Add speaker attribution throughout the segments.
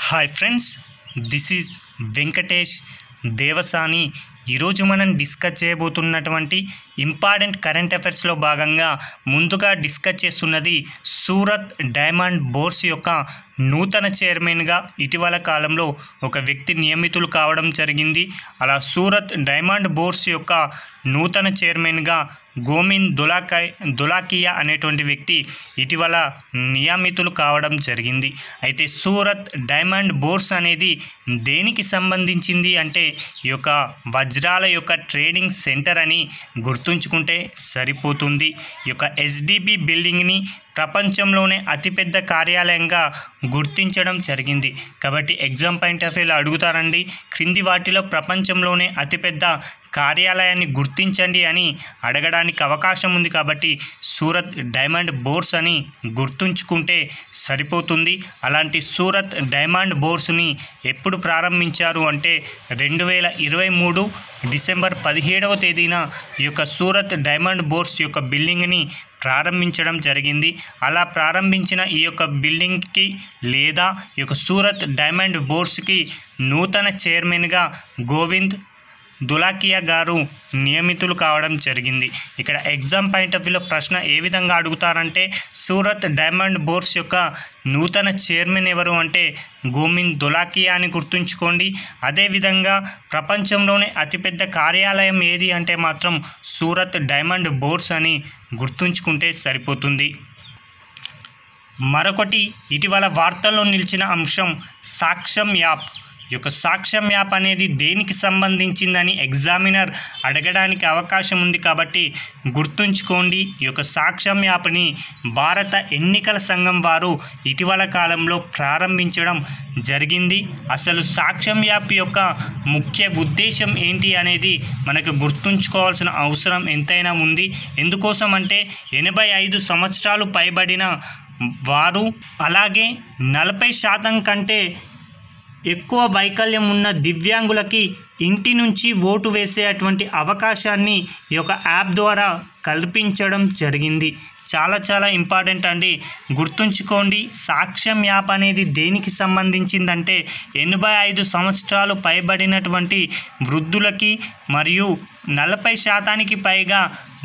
Speaker 1: Hi friends, this is Venkatesh Devasani. ఈరోజు మనం discuss చేయబోతున్నటువంటి important current అఫైర్స్లో భాగంగా ముందుగా డిస్కస్ చేస్తున్నది సూరత్ డైమండ్ బోర్స్ యొక్క నూతన చైర్మన్గా ఇటీవల కాలంలో ఒక వ్యక్తి నియమితులు కావడం జరిగింది. అలా సూరత్ డైమండ్ బోర్స్ యొక్క నూతన చైర్మన్గా గోవింద్ ధోలాకియా అనేటువంటి వ్యక్తి ఇటీవల నియమితులు కావడం జరిగింది. అయితే సూరత్ డైమండ్ బోర్స్ అనేది దేనికి సంబంధించింది అంటే ఈ యొక్క వజ్రాల యొక్క ట్రేడింగ్ సెంటర్ అని గుర్తుంచుకుంటే సరిపోతుంది. ఈ యొక్క ఎస్డిబి బిల్డింగ్ని ప్రపంచంలోనే అతిపెద్ద కార్యాలయంగా గుర్తించడం జరిగింది. కాబట్టి ఎగ్జామ్ పాయింట్ ఆఫ్ వ్యూలో అడుగుతారండి, క్రింది వాటిలో ప్రపంచంలోనే అతిపెద్ద కార్యాలయాన్ని గుర్తించండి అని అడగడానికి అవకాశం ఉంది. కాబట్టి సూరత్ డైమండ్ బోర్స్ అని గుర్తుంచుకుంటే సరిపోతుంది. అలాంటి సూరత్ డైమండ్ బోర్స్ని ఎప్పుడు ప్రారంభించారు అంటే 2023 డిసెంబర్ 17వ తేదీన ఈ యొక్క సూరత్ డైమండ్ బోర్స్ యొక్క బిల్డింగ్ని ప్రారంభించడం జరిగింది. అలా ప్రారంభించిన ఈ యొక్క బిల్డింగ్కి లేదా ఈ యొక్క సూరత్ డైమండ్ బోర్స్కి నూతన చైర్మన్గా గోవింద్ ధోలాకియా గారు నియమితులు కావడం జరిగింది. ఇక్కడ ఎగ్జామ్ పాయింట్ ఆఫ్ వ్యూలో ప్రశ్న ఏ విధంగా అడుగుతారంటే సూరత్ డైమండ్ బోర్స్ యొక్క నూతన చైర్మన్ ఎవరు అంటే గోవింద్ ధోలాకియా అని గుర్తుంచుకోండి. అదేవిధంగా ప్రపంచంలోనే అతిపెద్ద కార్యాలయం ఏది అంటే మాత్రం సూరత్ డైమండ్ బోర్స్ అని గుర్తుంచుకుంటే సరిపోతుంది. మరొకటి ఇటీవల వార్తల్లో నిలిచిన అంశం సాక్ష్యం యాప్. ఈ యొక్క సాక్ష్యం యాప్ అనేది దేనికి సంబంధించిందని ఎగ్జామినర్ అడగడానికి అవకాశం ఉంది. కాబట్టి గుర్తుంచుకోండి, ఈ యొక్క సాక్ష్యం యాప్ని భారత ఎన్నికల సంఘం వారు ఇటీవల కాలంలో ప్రారంభించడం జరిగింది. అసలు సాక్ష్యం యాప్ యొక్క ముఖ్య ఉద్దేశం ఏంటి అనేది మనకు గుర్తుంచుకోవాల్సిన అవసరం ఎంతైనా ఉంది. ఎందుకోసం అంటే 85 సంవత్సరాలు పైబడిన వారు అలాగే 40% కంటే ఎక్కువ వైకల్యం ఉన్న దివ్యాంగులకి ఇంటి నుంచి ఓటు వేసేటువంటి అవకాశాన్ని ఈ యొక్క యాప్ ద్వారా కల్పించడం జరిగింది. చాలా ఇంపార్టెంట్ అండి, గుర్తుంచుకోండి. సాక్ష్యం యాప్ అనేది దేనికి సంబంధించిందంటే 85 సంవత్సరాలు పైబడినటువంటి వృద్ధులకి మరియు 40% పైగా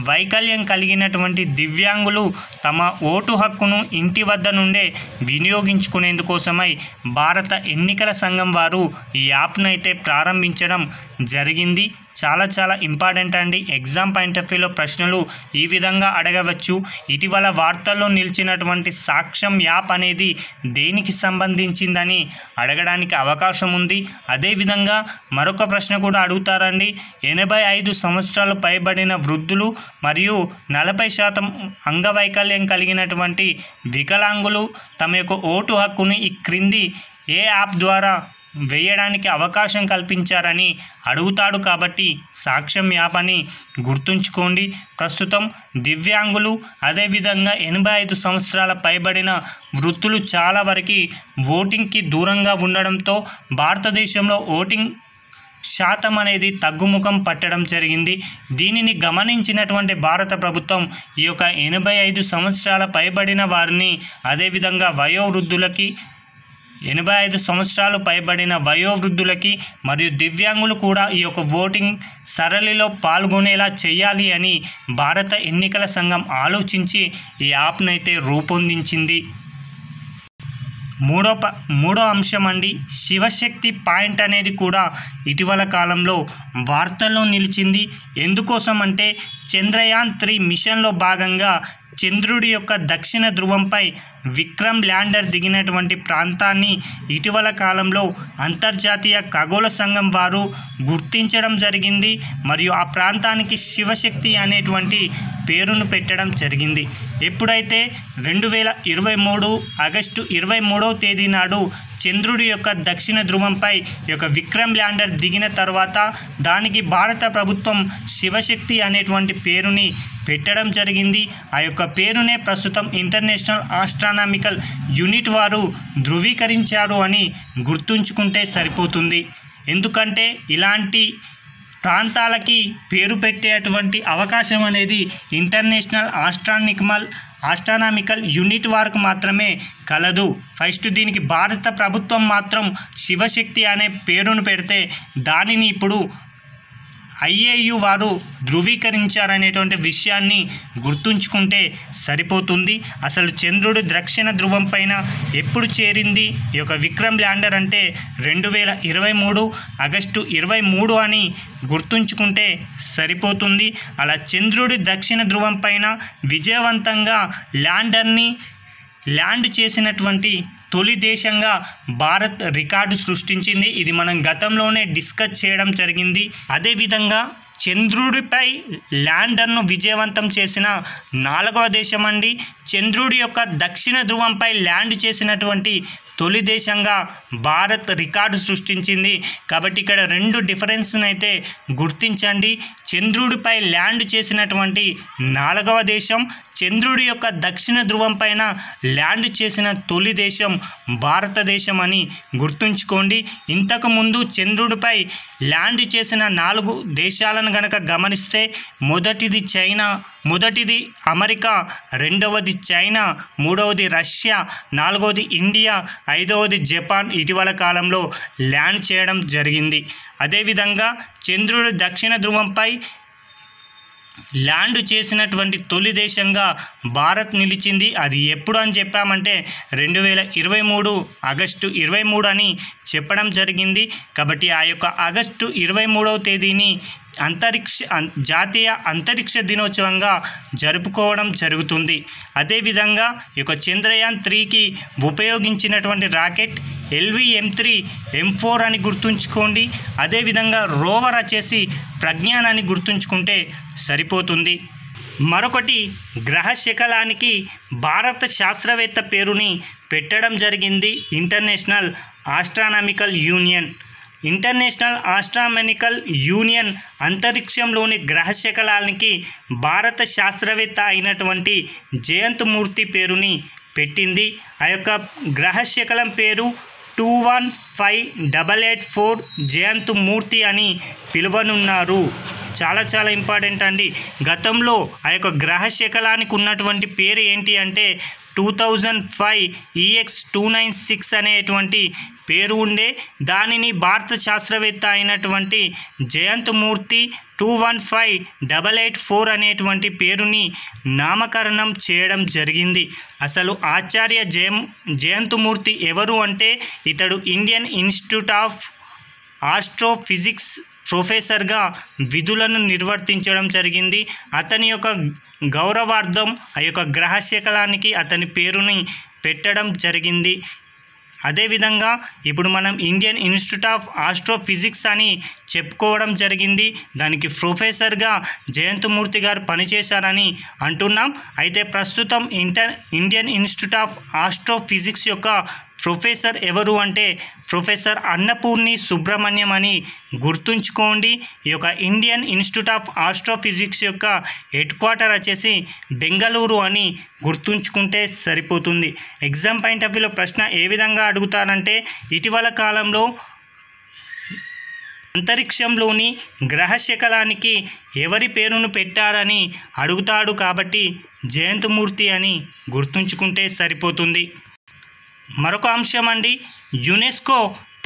Speaker 1: వైకల్యం కలిగినటువంటి దివ్యాంగులు తమ ఓటు హక్కును ఇంటి వద్ద నుండే వినియోగించుకునేందుకోసమై భారత ఎన్నికల సంఘం వారు ఈ యాప్ను అయితే ప్రారంభించడం జరిగింది. చాలా ఇంపార్టెంట్ అండి. ఎగ్జామ్ పాయింట్ ఆఫ్ వ్యూలో ప్రశ్నలు ఈ విధంగా అడగవచ్చు. ఇటీవల వార్తల్లో నిలిచినటువంటి సాక్ష్యం యాప్ అనేది దేనికి సంబంధించిందని అడగడానికి అవకాశం ఉంది. అదేవిధంగా మరొక ప్రశ్న కూడా అడుగుతారండి, 85 సంవత్సరాలు పైబడిన వృద్ధులు మరియు 40% అంగవైకల్యం కలిగినటువంటి వికలాంగులు తమ యొక్క ఓటు హక్కును ఈ క్రింది ఏ యాప్ ద్వారా వేయడానికి అవకాశం కల్పించారని అడుగుతాడు. కాబట్టి సాక్ష్యం యాప్ అని గుర్తుంచుకోండి. ప్రస్తుతం దివ్యాంగులు అదేవిధంగా 85 సంవత్సరాల పైబడిన వృద్ధులు చాలా వరకు ఓటింగ్కి దూరంగా ఉండడంతో భారతదేశంలో ఓటింగ్ శాతం అనేది తగ్గుముఖం పట్టడం జరిగింది. దీనిని గమనించినటువంటి భారత ప్రభుత్వం ఈ యొక్క 85 సంవత్సరాల పైబడిన వారిని అదేవిధంగా వయోవృద్ధులకి 85 సంవత్సరాలు పైబడిన వయోవృద్ధులకి మరియు దివ్యాంగులు కూడా ఈ యొక్క ఓటింగ్ సరళిలో పాల్గొనేలా చేయాలి అని భారత ఎన్నికల సంఘం ఆలోచించి ఈ యాప్నైతే రూపొందించింది. మూడో అంశం అండి, శివశక్తి పాయింట్ అనేది కూడా ఇటీవల కాలంలో వార్తల్లో నిలిచింది. ఎందుకోసం అంటే చంద్రయాన్ 3 మిషన్లో భాగంగా చంద్రుడి యొక్క దక్షిణ ధ్రువంపై విక్రమ్ ల్యాండర్ దిగినటువంటి ప్రాంతాన్ని ఇటీవల కాలంలో అంతర్జాతీయ ఖగోళ సంఘం వారు గుర్తించడం జరిగింది. మరియు ఆ ప్రాంతానికి శివశక్తి అనేటువంటి పేరును పెట్టడం జరిగింది. ఎప్పుడైతే 2023 ఆగస్టు 23వ తేదీ నాడు చంద్రుడి యొక్క దక్షిణ ధ్రువంపై ఈ యొక్క విక్రమ్ ల్యాండర్ దిగిన తర్వాత దానికి భారత ప్రభుత్వం శివశక్తి అనేటువంటి పేరుని పెట్టడం జరిగింది. ఆ యొక్క పేరునే ప్రస్తుతం ఇంటర్నేషనల్ ఆస్ట్రానామికల్ యూనిట్ వారు ధృవీకరించారు అని గుర్తుంచుకుంటే సరిపోతుంది. ఎందుకంటే ఇలాంటి ప్రాంతాలకి పేరు పెట్టేటువంటి అవకాశం అనేది ఇంటర్నేషనల్ ఆస్ట్రానామికల్ యూనిట్ వారికి మాత్రమే కలదు. ఫస్ట్ దీనికి భారత ప్రభుత్వం మాత్రం శివశక్తి అనే పేరును పెడితే దానిని ఇప్పుడు IAU వారు ధృవీకరించారనేటువంటి విషయాన్ని గుర్తుంచుకుంటే సరిపోతుంది. అసలు చంద్రుడు దక్షిణ ధ్రువం పైన ఎప్పుడు చేరింది ఈ యొక్క విక్రమ్ ల్యాండర్ అంటే 2023 ఆగస్టు 23 అని గుర్తుంచుకుంటే సరిపోతుంది. అలా చంద్రుడి దక్షిణ ధ్రువం పైన విజయవంతంగా ల్యాండ్ చేసినటువంటి తొలి దేశంగా భారత్ రికార్డు సృష్టించింది. ఇది మనం గతంలోనే డిస్కస్ చేయడం జరిగింది. అదేవిధంగా చంద్రుడిపై ల్యాండర్ను విజయవంతం చేసిన 4వ దేశం అండి. చంద్రుడి యొక్క దక్షిణ ధ్రువంపై ల్యాండ్ చేసినటువంటి తొలి దేశంగా భారత్ రికార్డు సృష్టించింది. కాబట్టి ఇక్కడ 2 డిఫరెన్స్ని అయితే గుర్తించండి. చంద్రుడిపై ల్యాండ్ చేసినటువంటి 4వ దేశం, చంద్రుడి యొక్క దక్షిణ ధ్రువం పైన ల్యాండ్ చేసిన తొలి దేశం భారతదేశం అని గుర్తుంచుకోండి. ఇంతకుముందు చంద్రుడిపై ల్యాండ్ చేసిన 4 దేశాలను గనక గమనిస్తే మొదటిది అమెరికా, రెండవది చైనా, మూడవది రష్యా, 4వది ఇండియా, 5వది జపాన్ ఇటీవల కాలంలో ల్యాండ్ చేయడం జరిగింది. అదేవిధంగా చంద్రుడి దక్షిణ ధ్రువంపై ల్యాండ్ చేసినటువంటి తొలి దేశంగా భారత్ నిలిచింది. అది ఎప్పుడు అని చెప్పామంటే 2023 ఆగస్టు 23 అని చెప్పడం జరిగింది. కాబట్టి ఆ యొక్క ఆగస్టు 23వ తేదీని జాతీయ అంతరిక్ష దినోత్సవంగా జరుపుకోవడం జరుగుతుంది. అదేవిధంగా ఈ యొక్క చంద్రయాన్ 3కి ఉపయోగించినటువంటి రాకెట్ LV-M3M4 అని గుర్తుంచుకోండి. అదేవిధంగా రోవర్ వచ్చేసి ప్రజ్ఞాన్ అని గుర్తుంచుకుంటే సరిపోతుంది. మరొకటి గ్రహ శకలానికి భారత శాస్త్రవేత్త పేరుని పెట్టడం జరిగింది. ఇంటర్నేషనల్ ఆస్ట్రానామికల్ యూనియన్ అంతరిక్షంలోని గ్రహ శకలానికి భారత శాస్త్రవేత్త అయినటువంటి జయంత్ మూర్తి పేరుని పెట్టింది. ఆ యొక్క గ్రహ శకలం పేరు 215884 జయంత్ మూర్తి అని పిలువనున్నారు. చాలా ఇంపార్టెంట్ అండి. గతంలో ఆ యొక్క గ్రహ శకలానికి ఉన్నటువంటి పేరు ఏంటి అంటే 2005 EX296 అనేటువంటి పేరు ఉండే. దానిని భారత శాస్త్రవేత్త అయినటువంటి జయంత్ మూర్తి 215884 అనేటువంటి పేరుని నామకరణం చేయడం జరిగింది. అసలు ఆచార్య జయంత్ మూర్తి ఎవరు అంటే ఇతడు ఇండియన్ ఇన్స్టిట్యూట్ ఆఫ్ ఆస్ట్రోఫిజిక్స్ ప్రొఫెసర్గా విధులను నిర్వర్తించడం జరిగింది. అతని యొక్క గౌరవార్థం ఆ యొక్క గ్రహ శకలానికి అతని పేరుని పెట్టడం జరిగింది. అదేవిధంగా ఇప్పుడు మనం ఇండియన్ ఇన్స్టిట్యూట్ ఆఫ్ ఆస్ట్రోఫిజిక్స్ అని చెప్పుకోవడం జరిగింది. దానికి ప్రొఫెసర్గా జయంత్ మూర్తి గారు పనిచేశారని అంటున్నాం. అయితే ప్రస్తుతం ఇండియన్ ఇన్స్టిట్యూట్ ఆఫ్ ఆస్ట్రోఫిజిక్స్ యొక్క ప్రొఫెసర్ ఎవరు అంటే ప్రొఫెసర్ అన్నపూర్ణి సుబ్రహ్మణ్యం అని గుర్తుంచుకోండి. ఈ యొక్క ఇండియన్ ఇన్స్టిట్యూట్ ఆఫ్ ఆస్ట్రోఫిజిక్స్ యొక్క హెడ్ క్వార్టర్ వచ్చేసి బెంగళూరు అని గుర్తుంచుకుంటే సరిపోతుంది. ఎగ్జామ్ పాయింట్ ఆఫ్ వ్యూలో ప్రశ్న ఏ విధంగా అడుగుతారంటే ఇటీవల కాలంలో అంతరిక్షంలోని గ్రహ శకలానికి ఎవరి పేరును పెట్టారని అడుగుతాడు. కాబట్టి జయంత్ మూర్తి అని గుర్తుంచుకుంటే సరిపోతుంది. మరొక అంశం అండి, యునెస్కో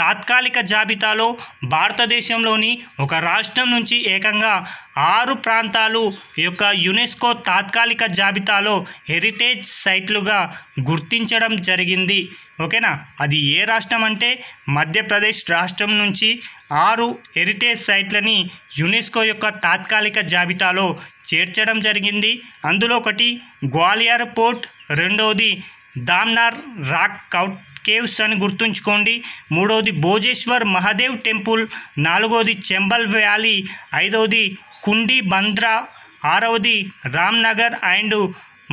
Speaker 1: తాత్కాలిక జాబితాలో భారతదేశంలోని ఒక రాష్ట్రం నుంచి ఏకంగా 6 ప్రాంతాలు ఈ యొక్క యునెస్కో తాత్కాలిక జాబితాలో హెరిటేజ్ సైట్లుగా గుర్తించడం జరిగింది. ఓకేనా, అది ఏ రాష్ట్రం అంటే మధ్యప్రదేశ్ రాష్ట్రం నుంచి 6 హెరిటేజ్ సైట్లని యునెస్కో యొక్క తాత్కాలిక జాబితాలో చేర్చడం జరిగింది. అందులో ఒకటి గ్వాలియర్ పోర్ట్, రెండవది దామ్నార్ రాక్ కేవ్స్ అని గుర్తుంచుకోండి, మూడవది భోజేశ్వర్ మహాదేవ్ టెంపుల్, 4వది చంబల్ వ్యాలీ, 5వది కుండి బంద్రా, 6వది Ramnagar and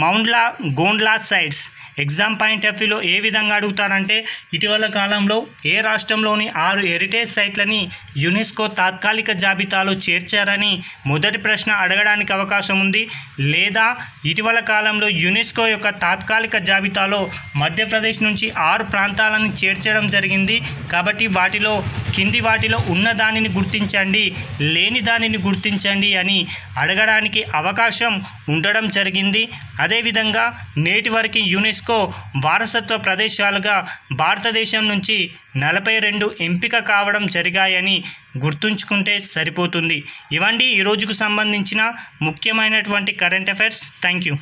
Speaker 1: Mandla Gondla sites. Exam point of వ్యూలో ఏ విధంగా అడుగుతారంటే ఇటీవల కాలంలో ఏ రాష్ట్రంలోని 6 హెరిటేజ్ సైట్లని యునెస్కో తాత్కాలిక జాబితాలో చేర్చారని మొదటి ప్రశ్న అడగడానికి అవకాశం ఉంది. లేదా ఇటీవల కాలంలో యునెస్కో యొక్క తాత్కాలిక జాబితాలో మధ్యప్రదేశ్ నుంచి 6 ప్రాంతాలను చేర్చడం జరిగింది. కాబట్టి కింది వాటిలో ఉన్న దానిని గుర్తించండి, లేని దానిని గుర్తించండి అని అడగడానికి అవకాశం ఉండడం జరిగింది. అదేవిధంగా నేటి వరకు యునెస్కో వారసత్వ ప్రదేశాలుగా భారతదేశం నుంచి 42 ఎంపిక కావడం జరిగాయని గుర్తుంచుకుంటే సరిపోతుంది. ఇవండి ఈ రోజుకు సంబంధించిన ముఖ్యమైనటువంటి కరెంట్ అఫైర్స్. Thank you.